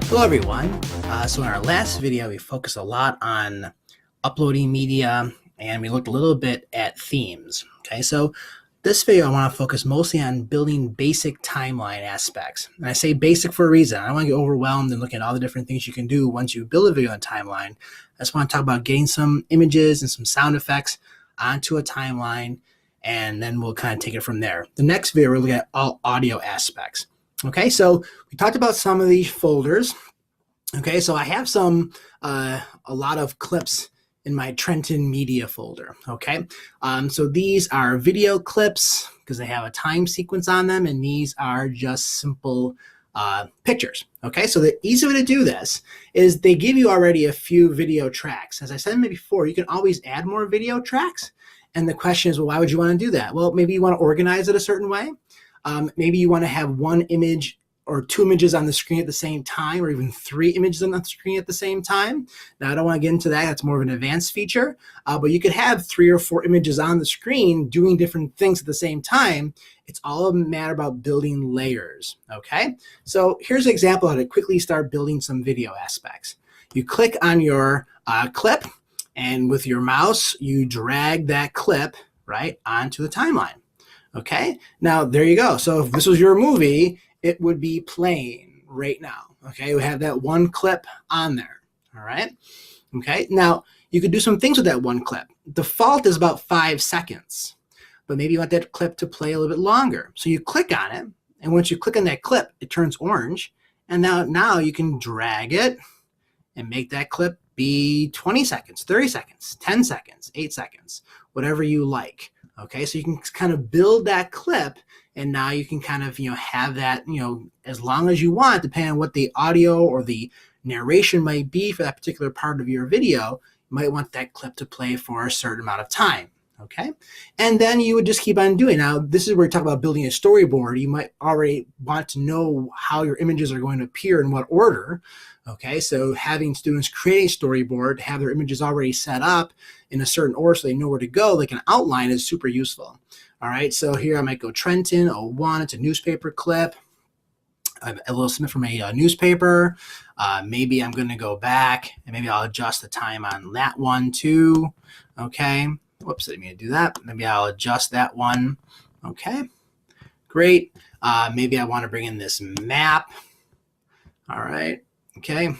Hello everyone. So in our last video, we focused a lot on uploading media and we looked a little bit at themes. Okay, so this video I want to focus mostly on building basic timeline aspects. And I say basic for a reason. I don't want to get overwhelmed and look at all the different things you can do once you build a video on timeline. I just want to talk about getting some images and some sound effects onto a timeline, and then we'll kind of take it from there. The next video, we'll look at all audio aspects. Okay, so we talked about some of these folders. Okay, so I have a lot of clips in my Trenton media folder. Okay, so these are video clips because they have a time sequence on them, and these are just simple pictures. Okay, so the easy way to do this is they give you already a few video tracks. As I said before, you can always add more video tracks. And the question is, well, why would you want to do that? Well, maybe you want to organize it a certain way. Maybe you want to have one image or two images on the screen at the same time, or even three images on the screen at the same time. Now, I don't want to get into that. That's more of an advanced feature. But you could have 3 or 4 images on the screen doing different things at the same time. It's all a matter about building layers, okay? So here's an example of how to quickly start building some video aspects. You click on your clip, and with your mouse, you drag that clip right onto the timeline. Okay, now there you go. So if this was your movie, it would be playing right now. Okay, we have that one clip on there. All right, okay, now you could do some things with that one clip. Default is about 5 seconds, but maybe you want that clip to play a little bit longer. So you click on it, and once you click on that clip, it turns orange, and now you can drag it and make that clip be 20 seconds, 30 seconds, 10 seconds, 8 seconds, whatever you like. Okay, so you can kind of build that clip, and now you can kind of, have that, as long as you want, depending on what the audio or the narration might be for that particular part of your video. You might want that clip to play for a certain amount of time. Okay, and then you would just keep on doing. Now, this is where we talk about building a storyboard. You might already want to know how your images are going to appear in what order. Okay, so having students create a storyboard, have their images already set up in a certain order so they know where to go, like an outline, is super useful. All right, so here I might go Trenton 01, it's a newspaper clip, a little snippet from a newspaper. Maybe I'm going to go back, and maybe I'll adjust the time on that one too. Okay. Whoops, I didn't mean to do that. Maybe I'll adjust that one. Okay, great. Maybe I want to bring in this map. All right, okay.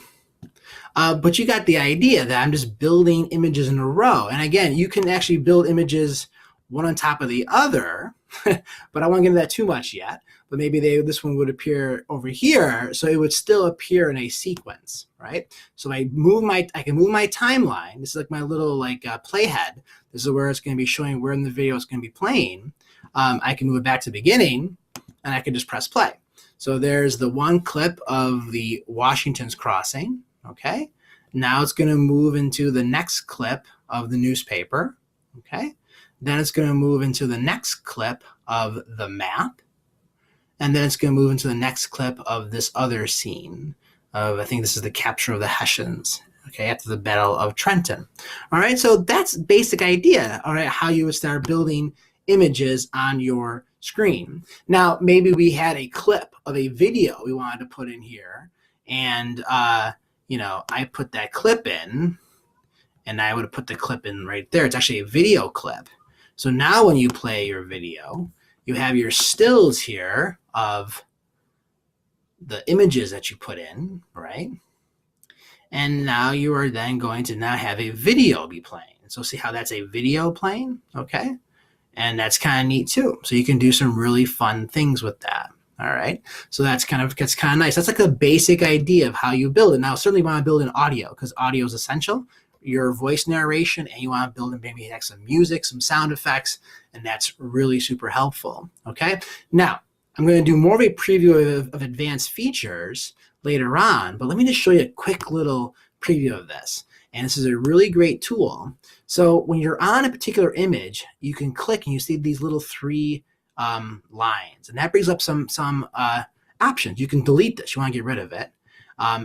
But you got the idea that I'm just building images in a row. And again, you can actually build images one on top of the other, but I won't get into that too much yet. But maybe this one would appear over here, so it would still appear in a sequence, right? So I can move my timeline. This is like my little playhead. This is where it's going to be showing where in the video it's going to be playing. I can move it back to the beginning, and I can just press play. So there's the one clip of the Washington's crossing. Okay, now it's going to move into the next clip of the newspaper. Okay, then it's going to move into the next clip of the map. And then it's going to move into the next clip of this other scene of, I think this is the capture of the Hessians, okay, after the Battle of Trenton. All right, so that's basic idea, all right, how you would start building images on your screen. Now, maybe we had a clip of a video we wanted to put in here, and, I put that clip in, and I would have put the clip in right there. It's actually a video clip. So now when you play your video, you have your stills here of the images that you put in, right? And now you are then going to now have a video be playing. So see how that's a video playing, okay? And that's kind of neat too. So you can do some really fun things with that, all right? So that's kind of nice. That's like a basic idea of how you build it. Now, certainly you want to build in audio because audio is essential. Your voice narration, and you want to build in maybe have some music, some sound effects, and that's really super helpful. Okay, now I'm going to do more of a preview of advanced features later on, but let me just show you a quick little preview of this. And this is a really great tool. So when you're on a particular image, you can click and you see these little 3 lines, and that brings up some options. You can delete this. You want to get rid of it.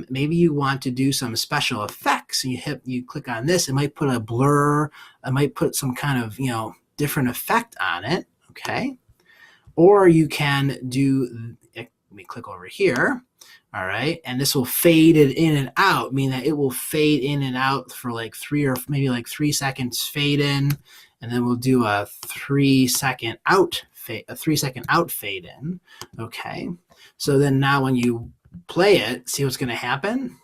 Maybe you want to do some special effects, and you click on this. It might put a blur. It might put some kind of different effect on it. Okay, or you can do. Let me click over here. All right. And this will fade it in and out, meaning that it will fade in and out for like 3 seconds fade in. And then we'll do a 3-second out fade, fade in. Okay. So then now when you play it, see what's going to happen?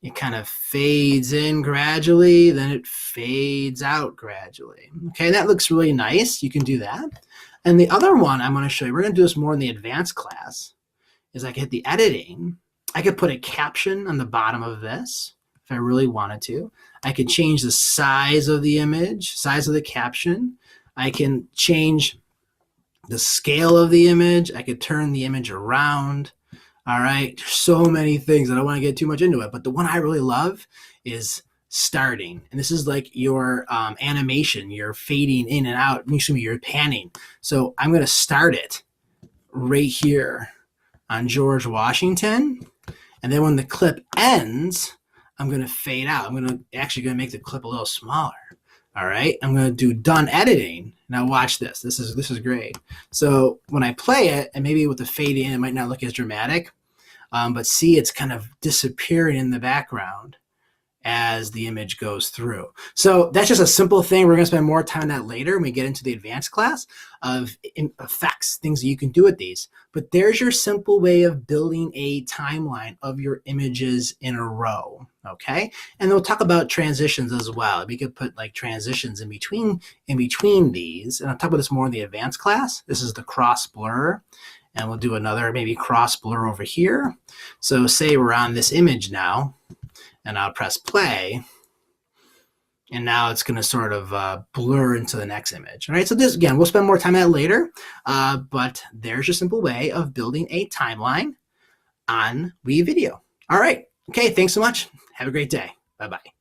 It kind of fades in gradually, then it fades out gradually. Okay, that looks really nice. You can do that. And the other one I'm going to show you, we're going to do this more in the advanced class, is I can hit the editing. I could put a caption on the bottom of this if I really wanted to. I could change the size of the image, size of the caption. I can change the scale of the image. I could turn the image around. All right, there's so many things. I don't want to get too much into it, but the one I really love is starting. And this is like your animation. You're fading in and out. Excuse me, you're panning. So I'm going to start it right here on George Washington. And then when the clip ends, I'm going to fade out. I'm actually going to make the clip a little smaller. All right, I'm going to do done editing. Now watch this. This is great. So when I play it, and maybe with the fade in, it might not look as dramatic, but see, it's kind of disappearing in the background as the image goes through. So that's just a simple thing. We're going to spend more time on that later when we get into the advanced class of effects, things that you can do with these. But there's your simple way of building a timeline of your images in a row. Okay, and we'll talk about transitions as well. We could put like transitions in between these, and I'll talk about this more in the advanced class. This is the cross blur, and we'll do another maybe cross blur over here. So say we're on this image now, and I'll press play, and now it's going to sort of blur into the next image. All right, so this, again, we'll spend more time on that later, but there's your simple way of building a timeline on WeVideo. All right, okay, thanks so much. Have a great day. Bye-bye.